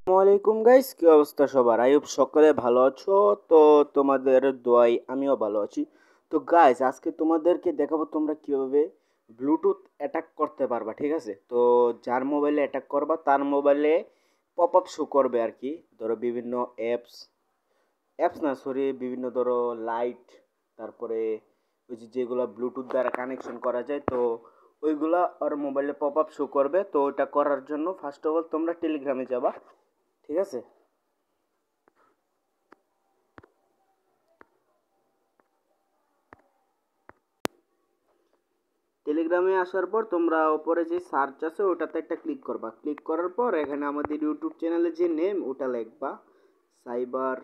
আসসালামাইকুম গাইস, কি অবস্থা সবার? আইয়ুব সকলে ভালো আছো? তো তোমাদের দোয়াই আমিও ভালো আছি। তো গাইস, আজকে তোমাদেরকে দেখাবো তোমরা কিভাবে ব্লুটুথ অ্যাটাক করতে পারবা। ঠিক আছে? তো যার মোবাইলে অ্যাটাক করবা তার মোবাইলে পপ আপ শো করবে আর কি। ধরো বিভিন্ন অ্যাপস অ্যাপস না সরি বিভিন্ন ধরো লাইট, তারপরে ওই যে যেগুলো ব্লুটুথ দ্বারা কানেকশন করা যায়, তো ওইগুলা আর মোবাইলে পপ আপ শো করবে। তো ওটা করার জন্য ফার্স্ট অফ অল তোমরা টেলিগ্রামে যাবা। ঠিক আছে? টেলিগ্রামে আসার পর তোমরা ওপরে যে সার্চ আছে ওটাতে একটা ক্লিক করবা। ক্লিক করার পর এখানে আমাদের ইউটিউব চ্যানেলের যে নেম ওটা লিখবা, সাইবার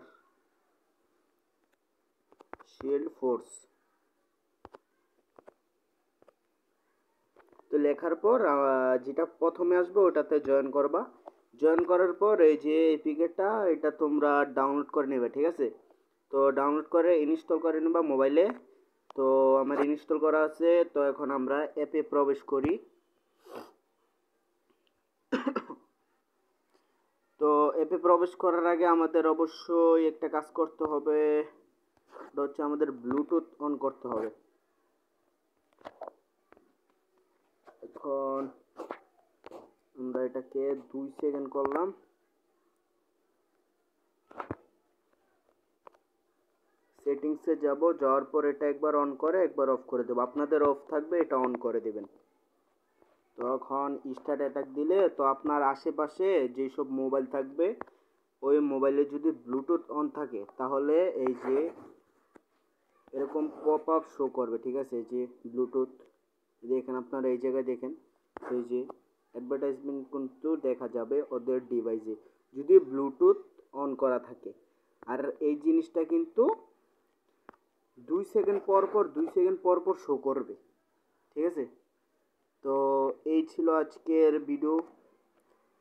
শিল্ড ফোর্স। তো লেখার পর যেটা প্রথমে আসবে ওটাতে জয়েন করবা। জয়েন করার পর এই যে এপিকেটা এটা তোমরা ডাউনলোড করে নেবে। ঠিক আছে? তো ডাউনলোড করে ইনস্টল করে নেবা মোবাইলে। তো আমার ইনস্টল করা আছে। তো এখন আমরা অ্যাপে প্রবেশ করি। তো অ্যাপে প্রবেশ করার আগে আমাদের অবশ্যই একটা কাজ করতে হবে, সেটা হচ্ছে আমাদের ব্লুটুথ অন করতে হবে। এখন আমরা এটাকে 2 সেকেন্ড করলাম। সেটিংসে যাব, যাওয়ার পর এটা একবার অন করে একবার অফ করে দেবো। আপনাদের অফ থাকবে, এটা অন করে দেবেন। তখন স্টার্ট অ্যাটাক দিলে তো আপনার আশেপাশে যেসব মোবাইল থাকবে ওই মোবাইলে যদি ব্লুটুথ অন থাকে তাহলে এই যে এরকম পপ আপ শো করবে। ঠিক আছে? এই যে ব্লুটুথ, দেখেন আপনারা এই জায়গায় দেখেন, এই যে অ্যাডভার্টাইজমেন্ট কিন্তু দেখা যাবে ওদের ডিভাইসে যদি ব্লুটুথ অন করা থাকে। আর এই জিনিসটা কিন্তু 2 সেকেন্ড পর পর শো করবে। ঠিক আছে? তো এই ছিল আজকের ভিডিও।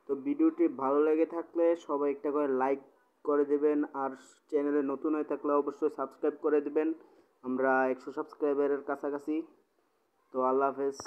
তো ভিডিওটি ভালো লেগে থাকলে সবাই একটা করে লাইক করে দেবেন, আর চ্যানেলে নতুন হয়ে থাকলে অবশ্যই সাবস্ক্রাইব করে দেবেন। আমরা 100 সাবস্ক্রাইবারের কাছাকাছি। তো আল্লাহ হাফেজ।